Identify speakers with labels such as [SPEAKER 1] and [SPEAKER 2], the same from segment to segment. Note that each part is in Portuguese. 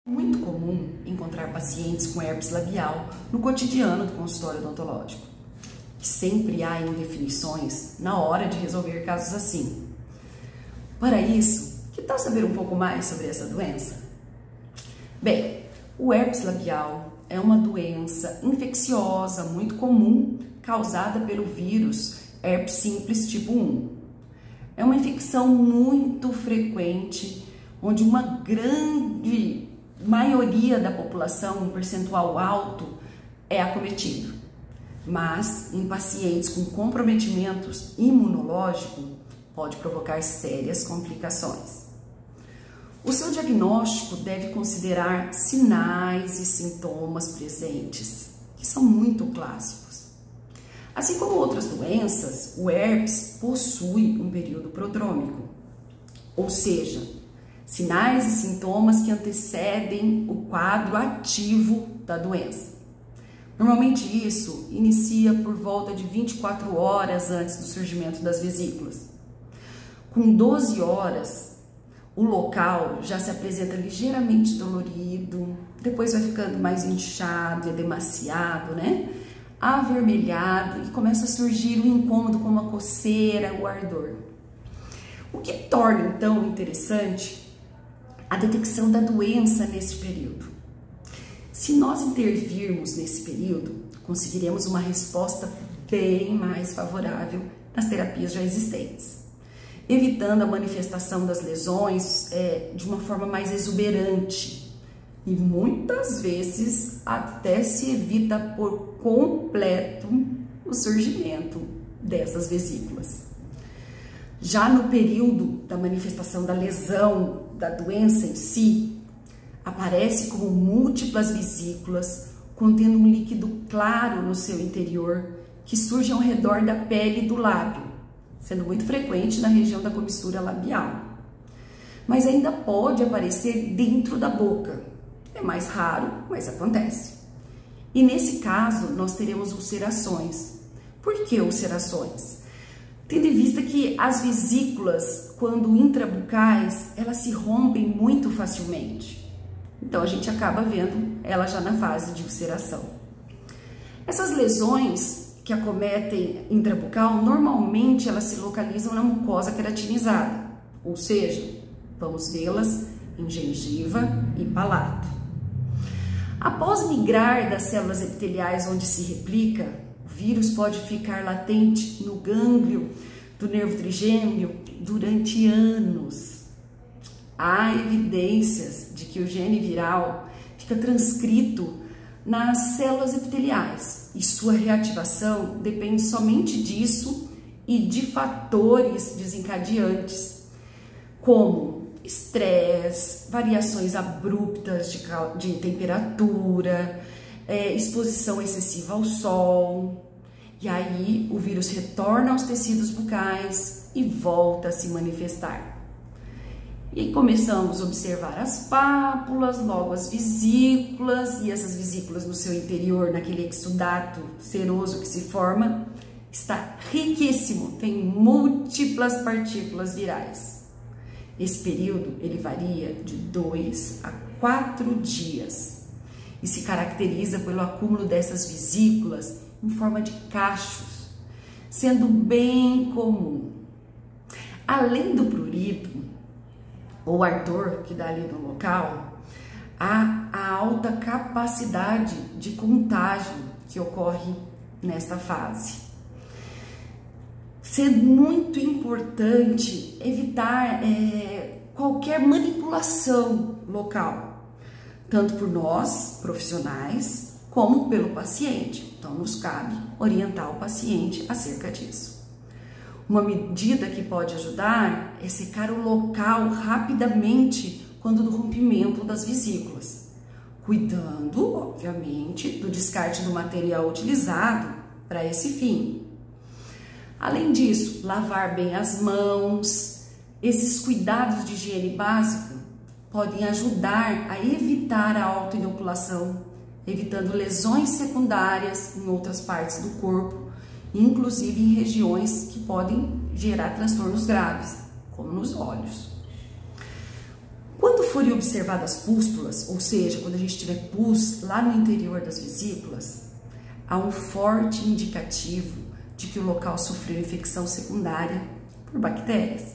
[SPEAKER 1] Muito comum encontrar pacientes com herpes labial no cotidiano do consultório odontológico. Sempre há indefinições na hora de resolver casos assim. Para isso, que tal saber um pouco mais sobre essa doença? Bem, o herpes labial é uma doença infecciosa muito comum causada pelo vírus herpes simples tipo 1. É uma infecção muito frequente, onde uma grande maioria da população, um percentual alto, é acometido. Mas em pacientes com comprometimentos imunológicos, pode provocar sérias complicações. O seu diagnóstico deve considerar sinais e sintomas presentes, que são muito clássicos. Assim como outras doenças, o herpes possui um período prodrômico, ou seja, sinais e sintomas que antecedem o quadro ativo da doença. Normalmente isso inicia por volta de 24 horas antes do surgimento das vesículas. Com 12 horas, o local já se apresenta ligeiramente dolorido, depois vai ficando mais inchado, edemaciado, avermelhado, e começa a surgir um incômodo como a coceira, o ardor. O que torna então interessante a detecção da doença nesse período. Se nós intervirmos nesse período, conseguiremos uma resposta bem mais favorável nas terapias já existentes, evitando a manifestação das lesões de uma forma mais exuberante e muitas vezes até se evita por completo o surgimento dessas vesículas. Já no período da manifestação da lesão, da doença em si, aparece como múltiplas vesículas contendo um líquido claro no seu interior que surge ao redor da pele do lábio, sendo muito frequente na região da comissura labial. Mas ainda pode aparecer dentro da boca. É mais raro, mas acontece. E nesse caso, nós teremos ulcerações. Por que ulcerações? Tendo em vista que as vesículas, quando intrabucais, elas se rompem muito facilmente. Então, a gente acaba vendo ela já na fase de ulceração. Essas lesões que acometem intrabucal, normalmente elas se localizam na mucosa queratinizada, ou seja, vamos vê-las em gengiva e palato. Após migrar das células epiteliais onde se replica, o vírus pode ficar latente no gânglio do nervo trigêmeo durante anos. Há evidências de que o gene viral fica transcrito nas células epiteliais e sua reativação depende somente disso e de fatores desencadeantes, como estresse, variações abruptas de temperatura, exposição excessiva ao sol, e aí o vírus retorna aos tecidos bucais e volta a se manifestar. E começamos a observar as pápulas, logo as vesículas, e essas vesículas no seu interior, naquele exudato seroso que se forma, está riquíssimo, tem múltiplas partículas virais. Esse período ele varia de 2 a 4 dias e se caracteriza pelo acúmulo dessas vesículas em forma de cachos, sendo bem comum. Além do prurito, ou ardor que dá ali no local, há a alta capacidade de contágio que ocorre nesta fase. Sendo muito importante evitar qualquer manipulação local, tanto por nós, profissionais, como pelo paciente. Então, nos cabe orientar o paciente acerca disso. Uma medida que pode ajudar é secar o local rapidamente quando do rompimento das vesículas, cuidando, obviamente, do descarte do material utilizado para esse fim. Além disso, lavar bem as mãos, esses cuidados de higiene básico podem ajudar a evitar a autoinoculação, evitando lesões secundárias em outras partes do corpo, inclusive em regiões que podem gerar transtornos graves, como nos olhos. Quando forem observadas pústulas, ou seja, quando a gente tiver pus lá no interior das vesículas, há um forte indicativo de que o local sofreu infecção secundária por bactérias,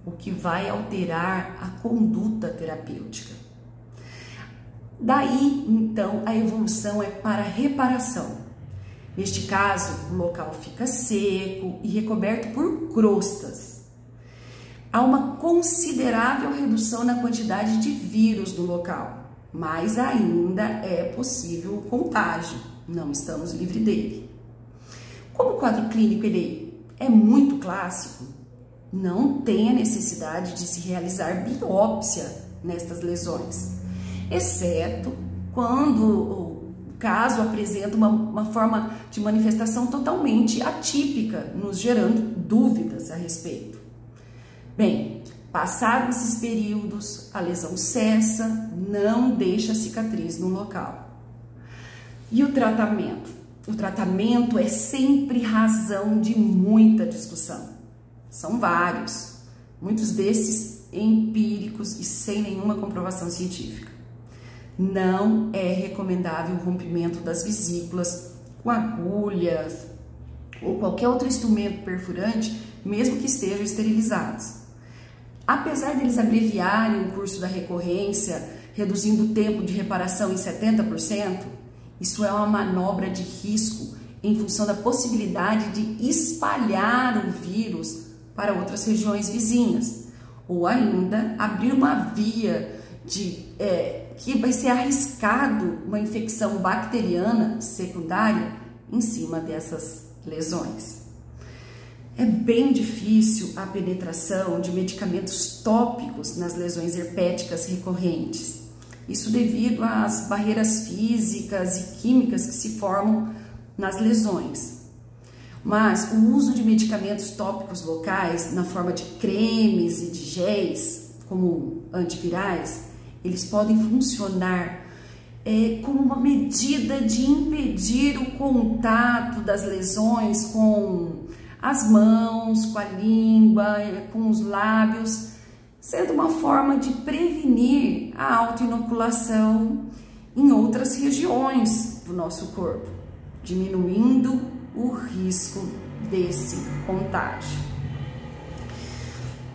[SPEAKER 1] o que vai alterar a conduta terapêutica. Daí, então, a evolução é para reparação. Neste caso, o local fica seco e recoberto por crostas. Há uma considerável redução na quantidade de vírus no local, mas ainda é possível o contágio, não estamos livres dele. Como o quadro clínico ele é muito clássico, não tem a necessidade de se realizar biópsia nestas lesões, exceto quando o caso apresenta uma forma de manifestação totalmente atípica, nos gerando dúvidas a respeito. Bem, passados esses períodos, a lesão cessa, não deixa cicatriz no local. E o tratamento? O tratamento é sempre razão de muita discussão. São vários, muitos desses empíricos e sem nenhuma comprovação científica. Não é recomendável o rompimento das vesículas com agulhas ou qualquer outro instrumento perfurante, mesmo que estejam esterilizados. Apesar deles abreviarem o curso da recorrência, reduzindo o tempo de reparação em 70%, isso é uma manobra de risco em função da possibilidade de espalhar o vírus para outras regiões vizinhas, ou ainda abrir uma via que vai ser arriscado uma infecção bacteriana secundária em cima dessas lesões. É bem difícil a penetração de medicamentos tópicos nas lesões herpéticas recorrentes. Isso devido às barreiras físicas e químicas que se formam nas lesões. Mas o uso de medicamentos tópicos locais, na forma de cremes e de géis, como antivirais, eles podem funcionar como uma medida de impedir o contato das lesões com as mãos, com a língua, com os lábios, sendo uma forma de prevenir a autoinoculação em outras regiões do nosso corpo, diminuindo o risco desse contágio.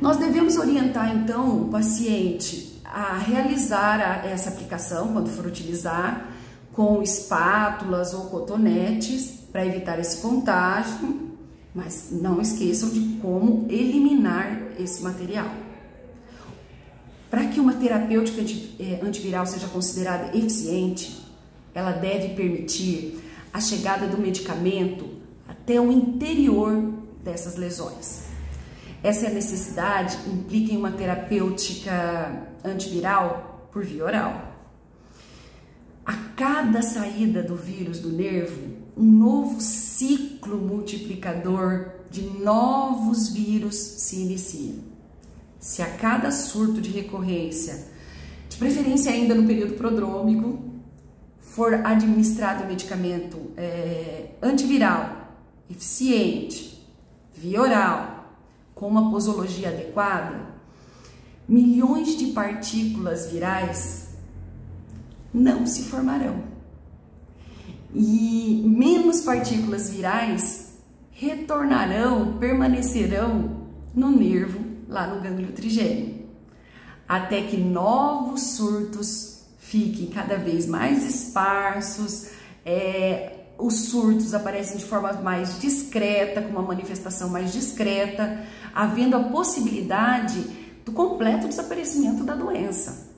[SPEAKER 1] Nós devemos orientar então o paciente a realizar essa aplicação, quando for utilizar, com espátulas ou cotonetes para evitar esse contágio, mas não esqueçam de como eliminar esse material. Para que uma terapêutica antiviral seja considerada eficiente, ela deve permitir a chegada do medicamento até o interior dessas lesões. Essa necessidade implica em uma terapêutica antiviral por via oral. A cada saída do vírus do nervo, um novo ciclo multiplicador de novos vírus se inicia. Se a cada surto de recorrência, de preferência ainda no período prodrômico, for administrado o medicamento antiviral eficiente, via oral, com uma posologia adequada, milhões de partículas virais não se formarão. E menos partículas virais retornarão, permanecerão no nervo, lá no gânglio trigêmeo, até que novos surtos fiquem cada vez mais esparsos, os surtos aparecem de forma mais discreta, com uma manifestação mais discreta, havendo a possibilidade do completo desaparecimento da doença.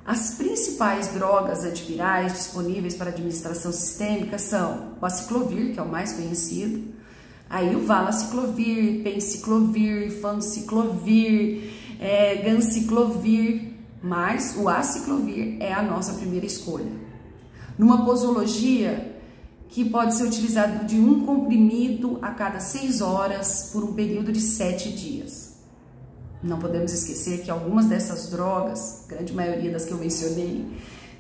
[SPEAKER 1] As principais drogas antivirais disponíveis para administração sistêmica são o aciclovir, que é o mais conhecido, aí o valaciclovir, penciclovir, fanciclovir, ganciclovir, mas o aciclovir é a nossa primeira escolha. Numa posologia que pode ser utilizado de um comprimido a cada 6 horas por um período de 7 dias. Não podemos esquecer que algumas dessas drogas, a grande maioria das que eu mencionei,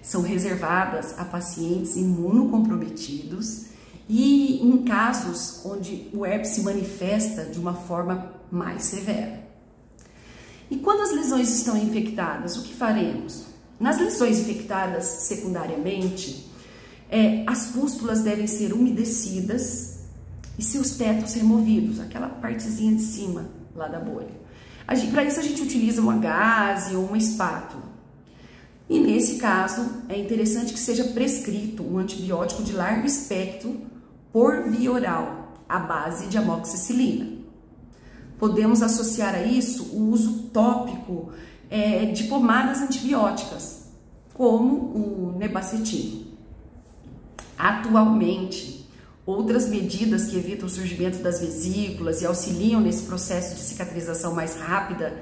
[SPEAKER 1] são reservadas a pacientes imunocomprometidos e em casos onde o herpes se manifesta de uma forma mais severa. E quando as lesões estão infectadas, o que faremos? Nas lesões infectadas secundariamente, as pústulas devem ser umedecidas e seus tetos removidos, aquela partezinha de cima lá da bolha. Para isso a gente utiliza uma gaze ou uma espátula. E nesse caso é interessante que seja prescrito um antibiótico de largo espectro por via oral, à base de amoxicilina. Podemos associar a isso o uso tópico de pomadas antibióticas, como o nebacetim. Atualmente, outras medidas que evitam o surgimento das vesículas e auxiliam nesse processo de cicatrização mais rápida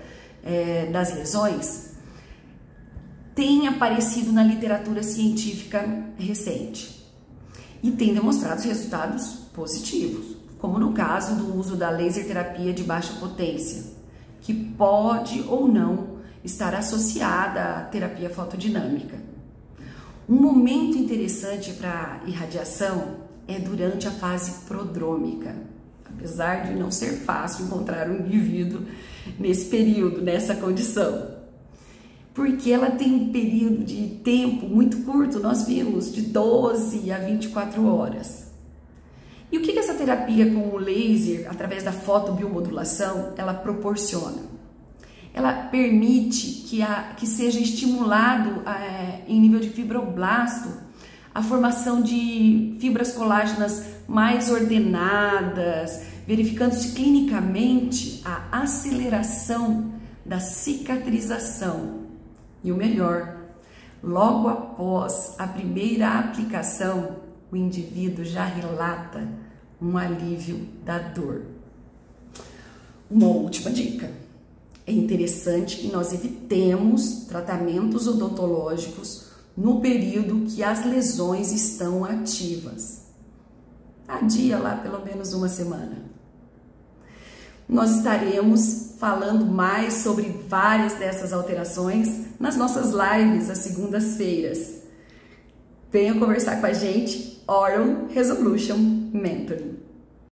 [SPEAKER 1] das lesões têm aparecido na literatura científica recente e têm demonstrado resultados positivos, como no caso do uso da laser terapia de baixa potência, que pode ou não estar associada à terapia fotodinâmica. Um momento interessante para irradiação é durante a fase prodrômica, apesar de não ser fácil encontrar um indivíduo nesse período, nessa condição, porque ela tem um período de tempo muito curto, nós vimos de 12 a 24 horas. E o que essa terapia com o laser, através da fotobiomodulação, ela proporciona? Ela permite que seja estimulado em nível de fibroblasto a formação de fibras colágenas mais ordenadas, verificando-se clinicamente a aceleração da cicatrização. E o melhor, logo após a primeira aplicação, o indivíduo já relata um alívio da dor. Uma última dica. É interessante que nós evitemos tratamentos odontológicos no período que as lesões estão ativas. Adia lá pelo menos uma semana. Nós estaremos falando mais sobre várias dessas alterações nas nossas lives às segundas-feiras. Venha conversar com a gente, Oral Resolution Mentoring.